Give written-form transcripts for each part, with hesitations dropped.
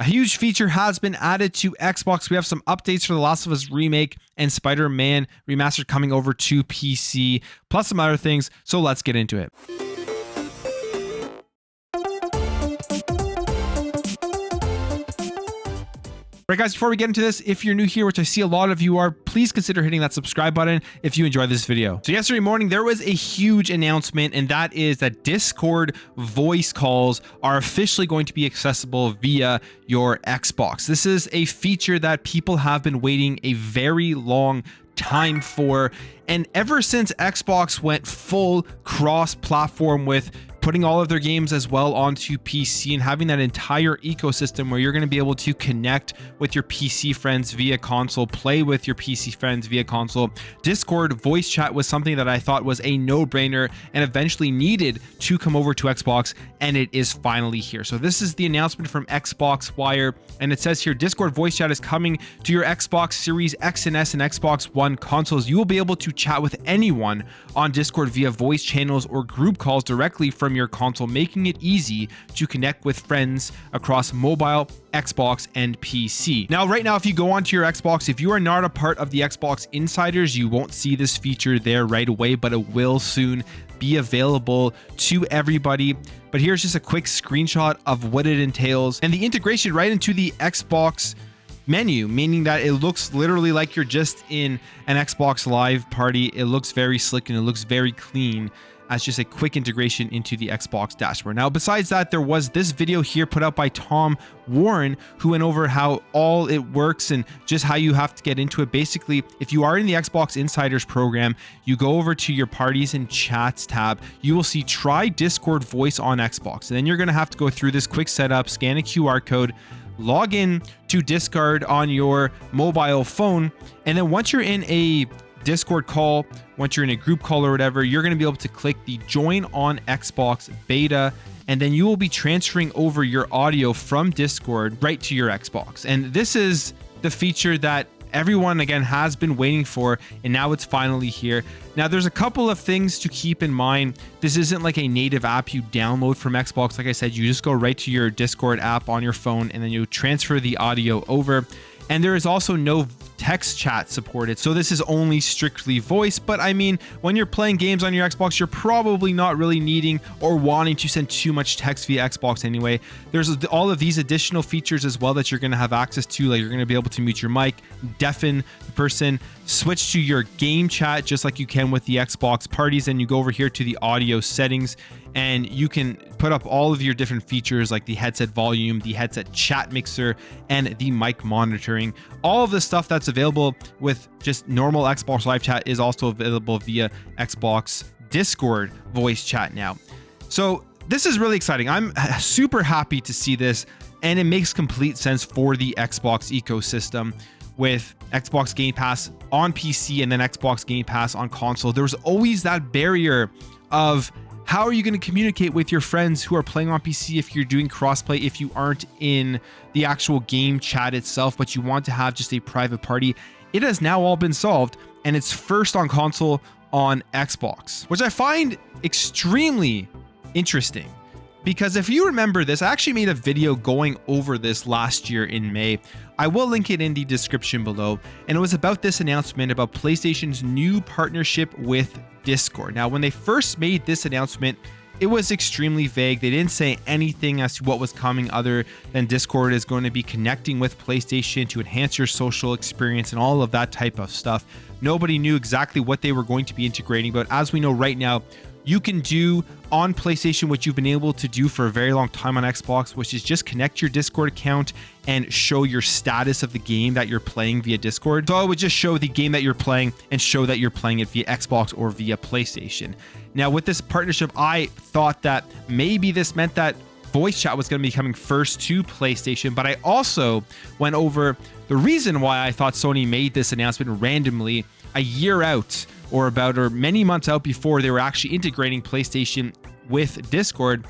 A huge feature has been added to Xbox. We have some updates for The Last of Us Remake and Man Remastered coming over to PC, plus some other things. So let's get into it. Right, guys, before we get into this, if you're new here, which I see a lot of you are, please consider hitting that subscribe button if you enjoyed this video. So yesterday morning, there was a huge announcement, and that is that Discord voice calls are officially going to be accessible via your Xbox. This is a feature that people have been waiting a very long time for, and ever since Xbox went full cross-platform with putting all of their games as well onto PC and having that entire ecosystem where you're going to be able to connect with your PC friends via console, play with your PC friends via console. Discord voice chat was something that I thought was a no-brainer and eventually needed to come over to Xbox, and it is finally here. So this is the announcement from Xbox Wire, and it says here, Discord voice chat is coming to your Xbox Series X and S and Xbox One consoles. You will be able to chat with anyone on Discord via voice channels or group calls directly from your console, making it easy to connect with friends across mobile, Xbox, and PC. Now, right now, if you go onto your Xbox, if you are not a part of the Xbox Insiders, you won't see this feature there right away, but it will soon be available to everybody. But here's just a quick screenshot of what it entails and the integration right into the Xbox menu, meaning that it looks literally like you're just in an Xbox Live party. It looks very slick and it looks very clean as just a quick integration into the Xbox dashboard. Now, besides that, there was this video here put out by Tom Warren, who went over how all it works and just how you have to get into it. Basically, if you are in the Xbox Insiders program, you go over to your Parties and Chats tab, you will see Try Discord Voice on Xbox. And then you're gonna have to go through this quick setup, scan a QR code, log in to Discord on your mobile phone, and then once you're in a Discord call, once you're in a group call or whatever, you're going to be able to click the Join on Xbox beta, and then you will be transferring over your audio from Discord right to your Xbox. And this is the feature that everyone, again, has been waiting for, and now it's finally here. Now, there's a couple of things to keep in mind. This isn't like a native app you download from Xbox. Like I said, you just go right to your Discord app on your phone, and then you transfer the audio over. And there is also no text chat supported, so this is only strictly voice. But I mean, when you're playing games on your Xbox, you're probably not really needing or wanting to send too much text via Xbox anyway. There's all of these additional features as well that you're going to have access to, like you're going to be able to mute your mic, deafen the person, switch to your game chat just like you can with the Xbox Parties, and you go over here to the audio settings and you can put up all of your different features like the headset volume, the headset chat mixer, and the mic monitoring. All of the stuff that's available with just normal Xbox Live Chat is also available via Xbox Discord voice chat now. So this is really exciting. I'm super happy to see this, and it makes complete sense for the Xbox ecosystem. With Xbox Game Pass on PC and then Xbox Game Pass on console, there was always that barrier of how are you going to communicate with your friends who are playing on PC if you're doing crossplay, if you aren't in the actual game chat itself, but you want to have just a private party. It has now all been solved, and it's first on console on Xbox, which I find extremely interesting. Because if you remember this, I actually made a video going over this last year in May. I will link it in the description below. And it was about this announcement about PlayStation's new partnership with Discord. Now, when they first made this announcement, it was extremely vague. They didn't say anything as to what was coming other than Discord is going to be connecting with PlayStation to enhance your social experience and all of that type of stuff. Nobody knew exactly what they were going to be integrating, but as we know right now, you can do on PlayStation what you've been able to do for a very long time on Xbox, which is just connect your Discord account and show your status of the game that you're playing via Discord. So I would just show the game that you're playing and show that you're playing it via Xbox or via PlayStation. Now, with this partnership, I thought that maybe this meant that voice chat was going to be coming first to PlayStation, but I also went over the reason why I thought Sony made this announcement randomly a year out or many months out before they were actually integrating PlayStation with Discord.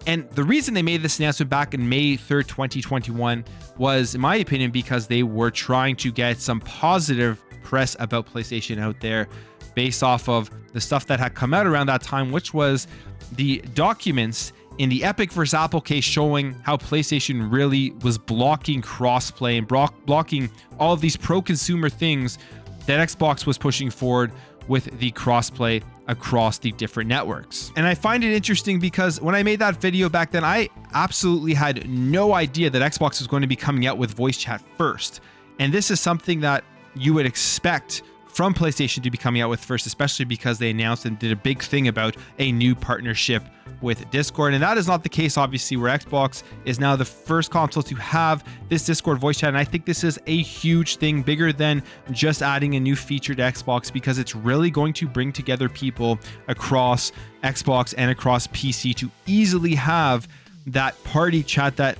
And the reason they made this announcement back in May 3rd, 2021 was, in my opinion, because they were trying to get some positive press about PlayStation out there based off of the stuff that had come out around that time, which was the documents in the Epic versus Apple case, showing how PlayStation really was blocking crossplay and blocking all of these pro-consumer things that Xbox was pushing forward with the crossplay across the different networks. And I find it interesting because when I made that video back then, I absolutely had no idea that Xbox was going to be coming out with voice chat first. And this is something that you would expect from PlayStation to be coming out with first, especially because they announced and did a big thing about a new partnership with Discord. And that is not the case, obviously, where Xbox is now the first console to have this Discord voice chat. And I think this is a huge thing, bigger than just adding a new feature to Xbox, because it's really going to bring together people across Xbox and across PC to easily have that party chat that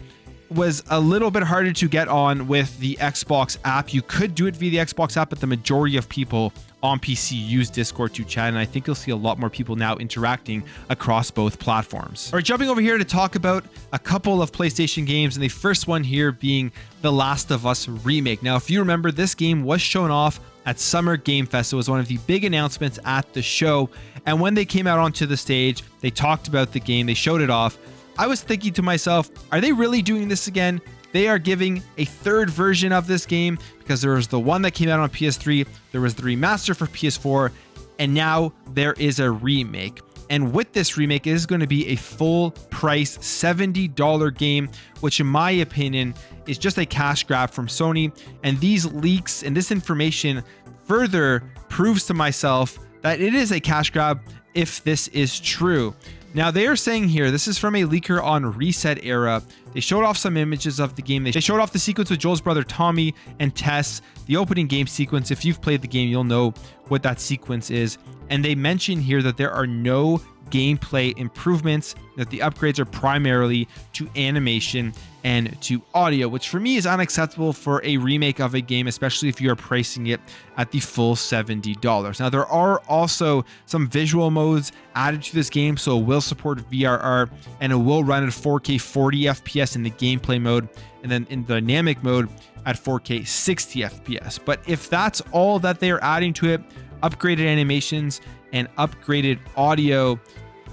was a little bit harder to get on with the Xbox app. You could do it via the Xbox app, but the majority of people on PC use Discord to chat, and I think you'll see a lot more people now interacting across both platforms. All right, jumping over here to talk about a couple of PlayStation games, and the first one here being The Last of Us Remake. Now, if you remember, this game was shown off at Summer Game Fest. It was one of the big announcements at the show, and when they came out onto the stage, they talked about the game, they showed it off. I was thinking to myself, are they really doing this again? They are giving a third version of this game, because there was the one that came out on PS3, there was the remaster for PS4, and now there is a remake. And with this remake, it is going to be a full price $70 game, which in my opinion is just a cash grab from Sony. And these leaks and this information further proves to myself that it is a cash grab if this is true. Now, they are saying here, this is from a leaker on Reset Era. They showed off some images of the game. They showed off the sequence with Joel's brother Tommy and Tess, the opening game sequence. If you've played the game, you'll know what that sequence is. And they mention here that there are no gameplay improvements, that the upgrades are primarily to animation and to audio, which for me is unacceptable for a remake of a game, especially if you are pricing it at the full $70. Now, there are also some visual modes added to this game, so it will support VRR and it will run at 4K 40 FPS in the gameplay mode, and then in the dynamic mode at 4K 60 FPS. But if that's all that they are adding to it, upgraded animations and upgraded audio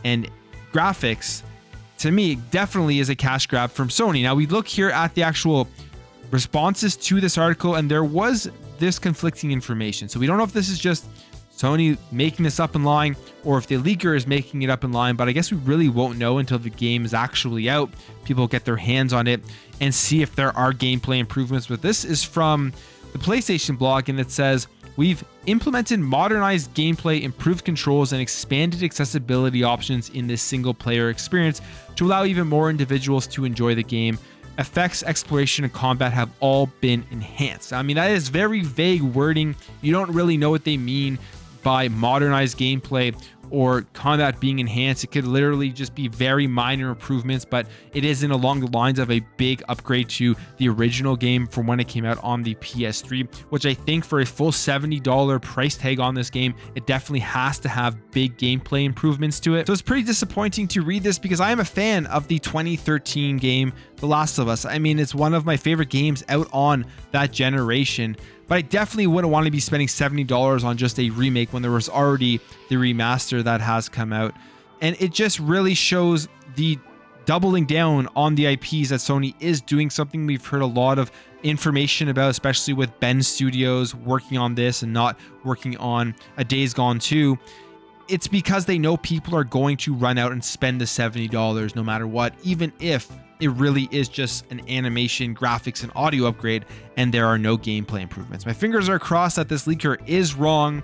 and graphics, to me, definitely is a cash grab from Sony. Now, we look here at the actual responses to this article, and there was this conflicting information. So we don't know if this is just Sony making this up and lying, or if the leaker is making it up and lying, but I guess we really won't know until the game is actually out. People get their hands on it and see if there are gameplay improvements. But this is from the PlayStation blog, and it says, we've implemented modernized gameplay, improved controls, and expanded accessibility options in this single-player experience to allow even more individuals to enjoy the game. Effects, exploration, and combat have all been enhanced. I mean, that is very vague wording. You don't really know what they mean by modernized gameplay or combat being enhanced. It could literally just be very minor improvements, but it isn't along the lines of a big upgrade to the original game from when it came out on the PS3, which I think for a full $70 price tag on this game, it definitely has to have big gameplay improvements to it. So it's pretty disappointing to read this, because I am a fan of the 2013 game, The Last of Us. I mean, it's one of my favorite games out on that generation, but I definitely wouldn't want to be spending $70 on just a remake when there was already the remaster that has come out. And it just really shows the doubling down on the IPs that Sony is doing, something we've heard a lot of information about, especially with Ben Studios working on this and not working on a Days Gone 2. It's because they know people are going to run out and spend the $70 no matter what, even if it really is just an animation, graphics, and audio upgrade, and there are no gameplay improvements. My fingers are crossed that this leaker is wrong,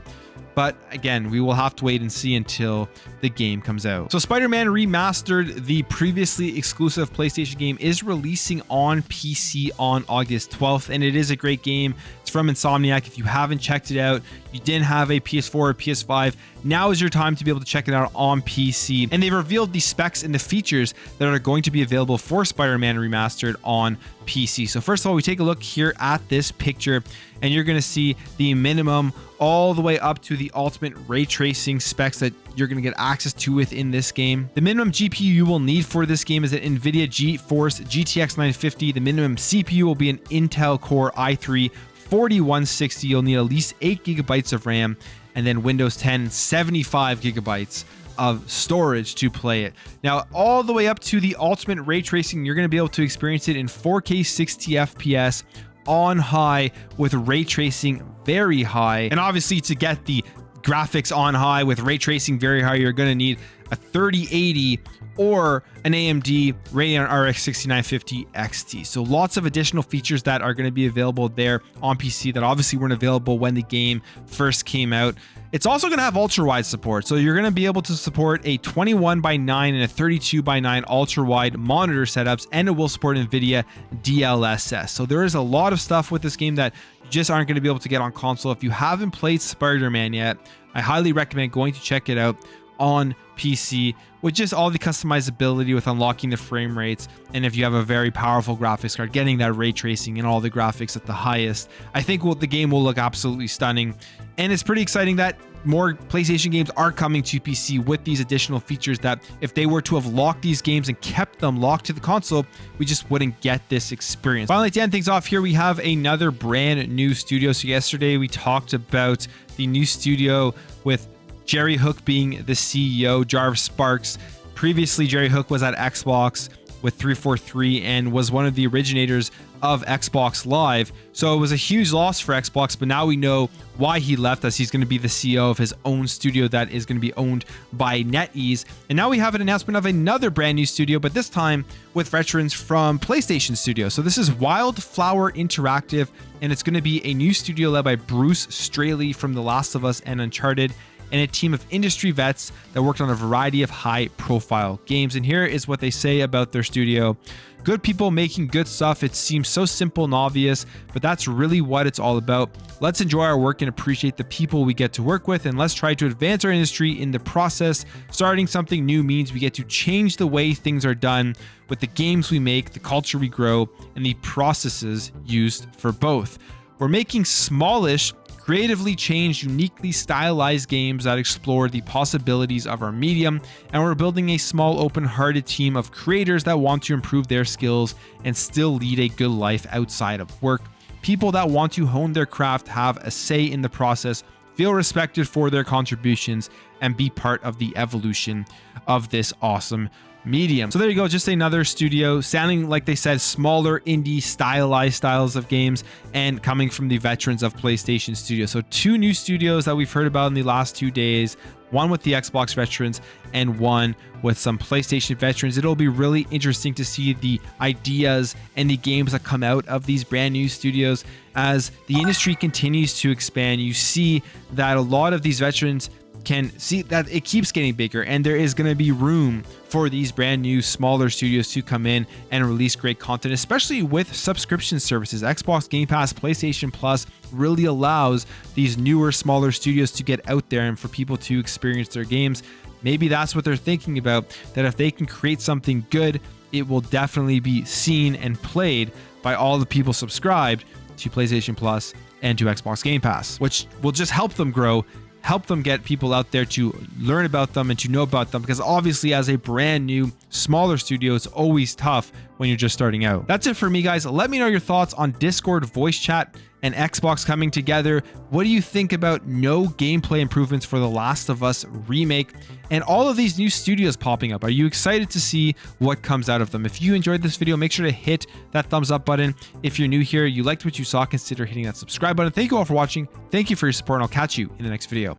but again, we will have to wait and see until the game comes out. So Spider-Man Remastered, the previously exclusive PlayStation game, is releasing on PC on August 12th, and it is a great game. It's from Insomniac. If you haven't checked it out, you didn't have a PS4 or PS5, now is your time to be able to check it out on PC. And they've revealed the specs and the features that are going to be available for Spider-Man Remastered on PC. So first of all, we take a look here at this picture, and you're going to see the minimum all the way up to the ultimate ray tracing specs that you're going to get access to within this game. The minimum GPU you will need for this game is an NVIDIA GeForce GTX 950. The minimum CPU will be an Intel Core i3 4160. You'll need at least 8 GB of RAM, and then Windows 10 75 GB of storage to play it. Now, all the way up to the ultimate ray tracing, you're going to be able to experience it in 4K 60 FPS on high with ray tracing very high. And obviously, to get the graphics on high with ray tracing very high, you're going to need a 3080 or an AMD Radeon RX 6950 XT. So lots of additional features that are going to be available there on PC that obviously weren't available when the game first came out. It's also going to have ultra wide support. So you're going to be able to support a 21:9 and a 32:9 ultra wide monitor setups, and it will support NVIDIA DLSS. So there is a lot of stuff with this game that you just aren't going to be able to get on console. If you haven't played Spider-Man yet, I highly recommend going to check it out on PC with just all the customizability with unlocking the frame rates, and if you have a very powerful graphics card, getting that ray tracing and all the graphics at the highest. I think the game will look absolutely stunning, and it's pretty exciting that more PlayStation games are coming to PC with these additional features that if they were to have locked these games and kept them locked to the console, we just wouldn't get this experience. Finally, to end things off here, we have another brand new studio. So yesterday we talked about the new studio with Jerry Hook being the CEO, Jarvis Sparks. Previously, Jerry Hook was at Xbox with 343 and was one of the originators of Xbox Live. So it was a huge loss for Xbox, but now we know why he left, as he's going to be the CEO of his own studio that is going to be owned by NetEase. And now we have an announcement of another brand new studio, but this time with veterans from PlayStation Studio. So this is Wildflower Interactive, and it's going to be a new studio led by Bruce Straley from The Last of Us and Uncharted, and a team of industry vets that worked on a variety of high-profile games. And here is what they say about their studio. Good people making good stuff. It seems so simple and obvious, but that's really what it's all about. Let's enjoy our work and appreciate the people we get to work with, and let's try to advance our industry in the process. Starting something new means we get to change the way things are done with the games we make, the culture we grow, and the processes used for both. We're making smallish, creatively changed, uniquely stylized games that explore the possibilities of our medium, and we're building a small, open-hearted team of creators that want to improve their skills and still lead a good life outside of work. People that want to hone their craft, have a say in the process, feel respected for their contributions, and be part of the evolution of this awesome medium. So there you go, just another studio sounding, like they said, smaller, indie, stylized styles of games, and coming from the veterans of PlayStation Studio. So two new studios that we've heard about in the last 2 days, one with the Xbox veterans and one with some PlayStation veterans. It'll be really interesting to see the ideas and the games that come out of these brand new studios as the industry continues to expand. You see that a lot of these veterans can see that it keeps getting bigger, and there is going to be room for these brand new smaller studios to come in and release great content, especially with subscription services. Xbox Game Pass, PlayStation Plus really allows these newer, smaller studios to get out there and for people to experience their games. Maybe that's what they're thinking about, that if they can create something good, it will definitely be seen and played by all the people subscribed to PlayStation Plus and to Xbox Game Pass, which will just help them grow, help them get people out there to learn about them and to know about them, because obviously as a brand new smaller studio, it's always tough when you're just starting out. That's it for me, guys. Let me know your thoughts on Discord voice chat and Xbox coming together. What do you think about no gameplay improvements for The Last of Us Remake and all of these new studios popping up? Are you excited to see what comes out of them? If you enjoyed this video, make sure to hit that thumbs up button. If you're new here, you liked what you saw, consider hitting that subscribe button. Thank you all for watching. Thank you for your support, and I'll catch you in the next video.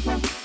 Bye.